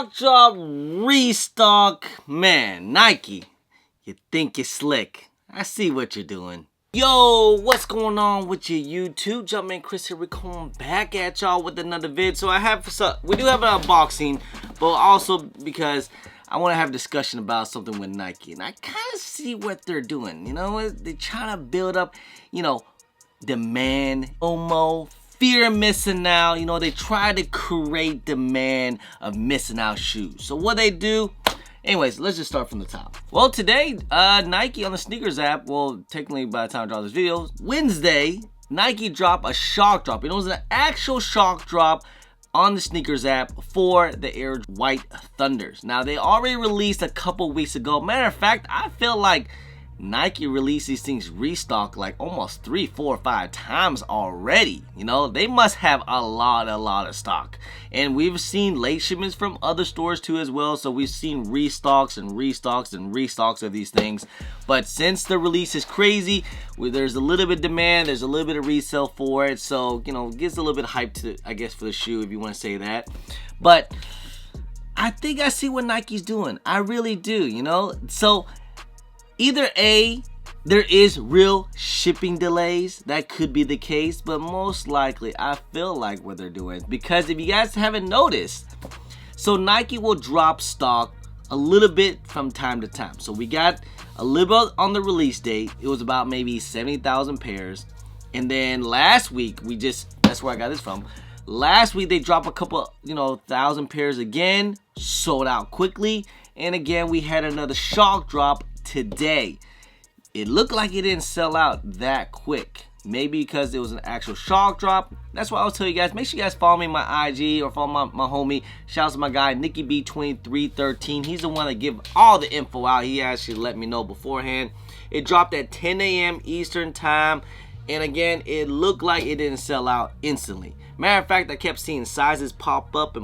shock drop restock. Man, Nike, you think you're slick. I see what you're doing. Yo, what's going on with your YouTube? Jumpman Chris here. We're coming back at y'all with another vid. So we do have an unboxing, but also because I want to have a discussion about something with Nike, and I kind of see what they're doing. You know, they're trying to build up, demand, Fomo, fear of missing out. You know, they try to create demand of missing out shoes. So what they do? Anyways, let's just start from the top. Well, today, Nike on the sneakers app, well, technically by the time I draw this video, Wednesday, Nike dropped a shock drop. It was an actual shock drop on the sneakers app for the Air White Thunders. Now, they already released a couple weeks ago. Matter of fact, I feel like Nike released these things restock like almost 3, 4, 5 times already. You know, they must have a lot of stock. And we've seen late shipments from other stores too as well. So we've seen restocks and restocks and restocks of these things. But since the release is crazy, there's a little bit of demand, there's a little bit of resale for it. So, you know, it gives a little bit of hype to, I guess, for the shoe, if you want to say that. But I think I see what Nike's doing. I really do, you know. So either A, there is real shipping delays. That could be the case, but most likely, I feel like what they're doing. Because if you guys haven't noticed, so Nike will drop stock a little bit from time to time. So we got a little bit on the release date. It was about maybe 70,000 pairs. And then last week, that's where I got this from. Last week, they dropped a couple, 1,000 pairs again. Sold out quickly. And again, we had another shock drop today. It looked like it didn't sell out that quick. Maybe because it was an actual shock drop. That's why I was telling you guys, make sure you guys follow me on my IG or follow my homie. Shout out to my guy Nicky B2313. He's the one that give all the info out. He actually let me know beforehand. It dropped at 10 a.m. Eastern time. And again, it looked like it didn't sell out instantly. Matter of fact, I kept seeing sizes pop up.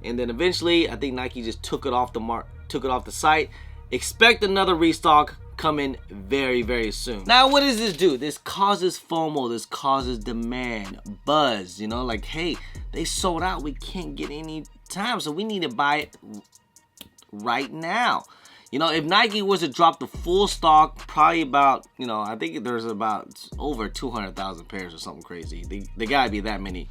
And then eventually, I think Nike just took it off the site. Expect another restock coming very, very soon. Now, what does this do? This causes FOMO. This causes demand, buzz. You know, like, hey, they sold out. We can't get any time, so we need to buy it right now. You know, if Nike was to drop the full stock, probably about, I think there's about over 200,000 pairs or something crazy. They gotta be that many.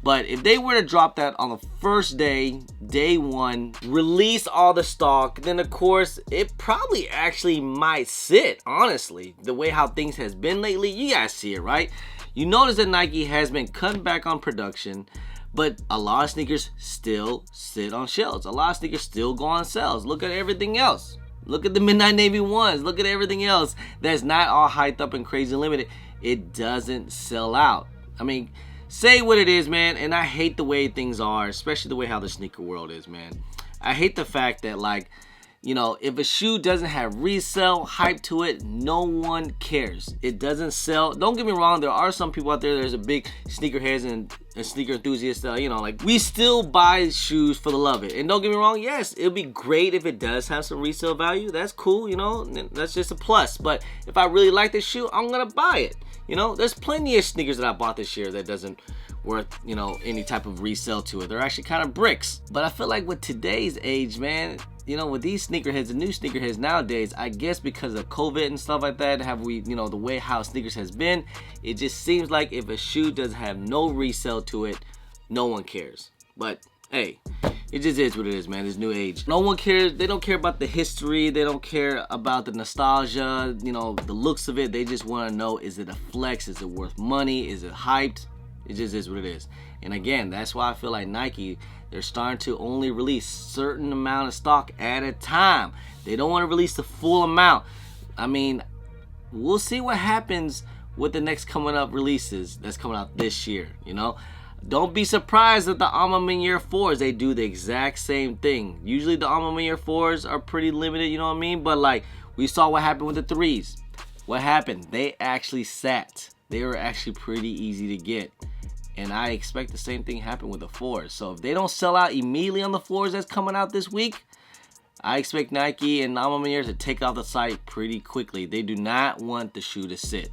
But if they were to drop that on the first day, day one, release all the stock, then of course, it probably actually might sit, honestly. The way how things has been lately, you guys see it, right? You notice that Nike has been cutting back on production, but a lot of sneakers still sit on shelves. A lot of sneakers still go on sales. Look at everything else. Look at the Midnight Navy ones. Look at everything else that's not all hyped up and crazy limited. It doesn't sell out. I mean, say what it is, man, and I hate the way things are, especially the way how the sneaker world is, man. I hate the fact that, like, if a shoe doesn't have resale hype to it, no one cares. It doesn't sell. Don't get me wrong, there are some people out there, there's a big sneakerheads and sneaker enthusiasts that, like, we still buy shoes for the love of it. And don't get me wrong, yes, it'll be great if it does have some resale value. That's cool, that's just a plus. But if I really like this shoe, I'm gonna buy it. There's plenty of sneakers that I bought this year that doesn't worth, any type of resale to it. They're actually kind of bricks. But I feel like with today's age, man, with these sneakerheads, the new sneakerheads nowadays, I guess because of COVID and stuff like that, the way how sneakers has been, it just seems like if a shoe doesn't have no resale to it, no one cares. But hey, it just is what it is, man. This new age. No one cares. They don't care about the history. They don't care about the nostalgia, the looks of it. They just want to know, is it a flex? Is it worth money? Is it hyped? It just is what it is. And again, that's why I feel like Nike, they're starting to only release certain amount of stock at a time. They don't want to release the full amount. I mean, we'll see what happens with the next coming up releases that's coming out this year, Don't be surprised that the Alma Mater 4s, they do the exact same thing. Usually the Alma Mater 4s are pretty limited, you know what I mean? But like, we saw what happened with the 3s. What happened? They actually sat. They were actually pretty easy to get. And I expect the same thing happen with the 4s. So if they don't sell out immediately on the 4s that's coming out this week, I expect Nike and Alma Mater to take off the site pretty quickly. They do not want the shoe to sit.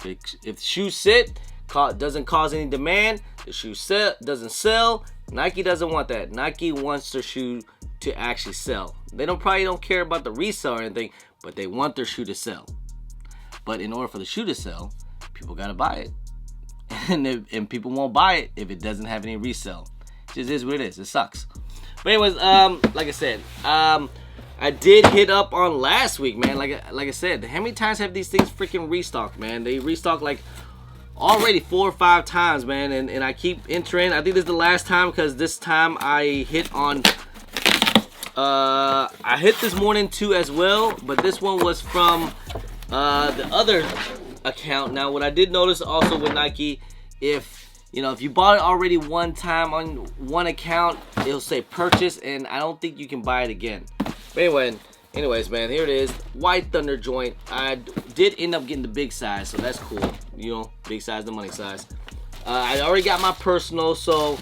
If the shoes sit, doesn't cause any demand, the shoe doesn't sell. Nike doesn't want that. Nike wants their shoe to actually sell. They probably don't care about the resale or anything, but they want their shoe to sell. But in order for the shoe to sell, people gotta buy it, and people won't buy it if it doesn't have any resale. It just is what it is. It sucks. But anyways, like I said, I did hit up on last week, man. Like I said, how many times have these things freaking restocked, man? They restocked like already 4 or 5 times, man, and I keep entering. I think this is the last time because this time I hit on. I hit this morning too as well, but this one was from the other account. Now, what I did notice also with Nike, if you bought it already one time on one account, it'll say purchase, and I don't think you can buy it again. But anyways, man, here it is, White Thunder joint. I did end up getting the big size, so that's cool. Big size, the money size. I already got my personal, so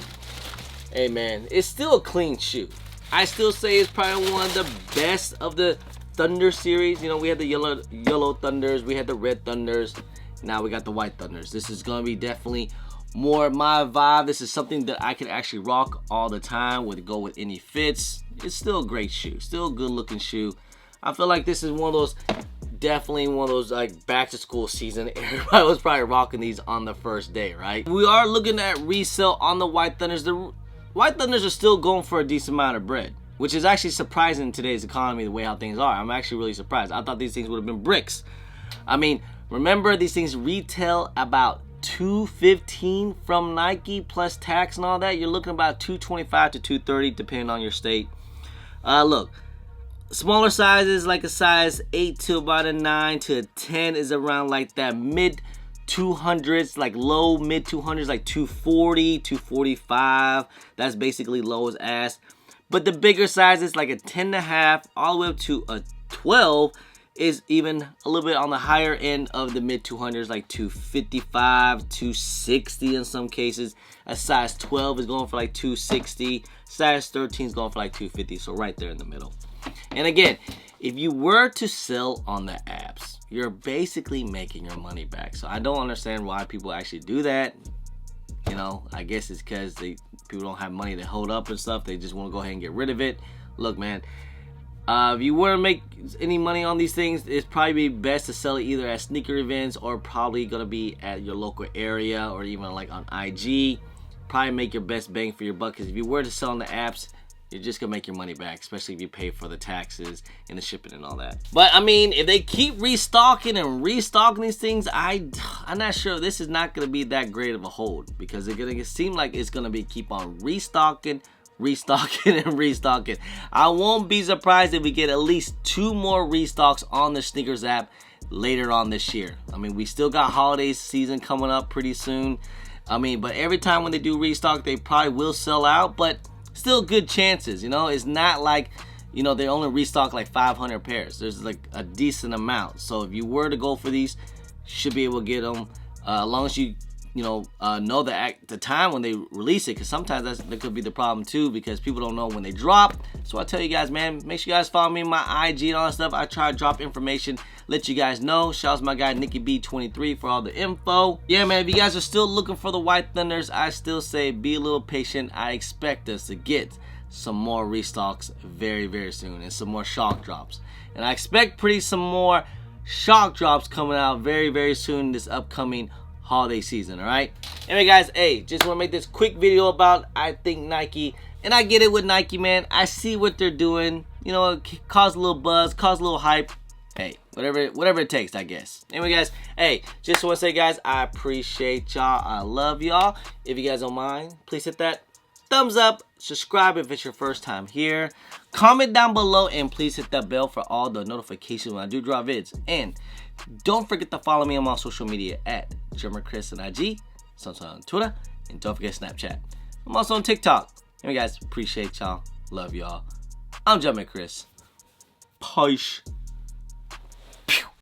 hey, man, it's still a clean shoe. I still say it's probably one of the best of the Thunder series. We had the yellow Thunders, we had the red Thunders, now we got the White Thunders. This is gonna be definitely more my vibe. This is something that I could actually rock all the time, go with any fits. It's still a great shoe, still a good looking shoe. I feel like this is definitely one of those like back to school season. Everybody was probably rocking these on the first day, right? We are looking at resale on the White Thunders. The White Thunders are still going for a decent amount of bread, which is actually surprising in today's economy, the way how things are. I'm actually really surprised. I thought these things would have been bricks. I mean, remember, these things retail about $215 from Nike plus tax and all that. You're looking about $225 to $230 depending on your state. Look, smaller sizes like a size 8 to about a 9 to a 10 is around like that mid 200s, like low mid 200s, like 240, 245. That's basically low as ass. But the bigger sizes like a 10.5 all the way up to a 12 is even a little bit on the higher end of the mid 200s, like 255, 260 in some cases. A size 12 is going for like 260. Size 13 is going for like 250. So right there in the middle. And again, if you were to sell on the apps, you're basically making your money back. So I don't understand why people actually do that. I guess it's because people don't have money to hold up and stuff. They just want to go ahead and get rid of it. Look, man, if you want to make any money on these things, it's probably best to sell it either at sneaker events or probably going to be at your local area or even like on IG. Probably make your best bang for your buck, because if you were to sell on the apps, you're just gonna make your money back, especially if you pay for the taxes and the shipping and all that. But I mean, if they keep restocking and restocking these things, I'm not sure this is not gonna be that great of a hold, because it's gonna seem like it's gonna be keep on restocking and restocking. I won't be surprised if we get at least 2 more restocks on the sneakers app later on this year. I mean, we still got holiday season coming up pretty soon. I mean, but every time when they do restock, they probably will sell out, but still good chances. It's not like they only restock like 500 pairs. There's like a decent amount. So if you were to go for these, you should be able to get them, as long as you know the time when they release it, because sometimes that could be the problem too, because people don't know when they drop. So I tell you guys, man, make sure you guys follow me on my IG and all that stuff. I try to drop information, let you guys know. Shout out to my guy Nicky B23 for all the info. Yeah, man, if you guys are still looking for the White Thunders, I still say be a little patient. I expect us to get some more restocks very, very soon, and some more shock drops. And I expect some more shock drops coming out very, very soon this upcoming holiday season. All right, anyway guys, hey, just want to make this quick video about I think Nike, and I get it with Nike, man. I see what they're doing, it cause a little buzz, cause a little hype. Hey, whatever it takes, I guess. Anyway guys, hey, just want to say, guys, I appreciate y'all. I love y'all. If you guys don't mind, please hit that thumbs up, subscribe if it's your first time here, comment down below, and please hit that bell for all the notifications when I do drop vids. And don't forget to follow me on my social media at Chris on IG, sometimes on Twitter, and don't forget Snapchat. I'm also on TikTok. Anyway guys, appreciate y'all, love y'all. I'm Chris. Peace.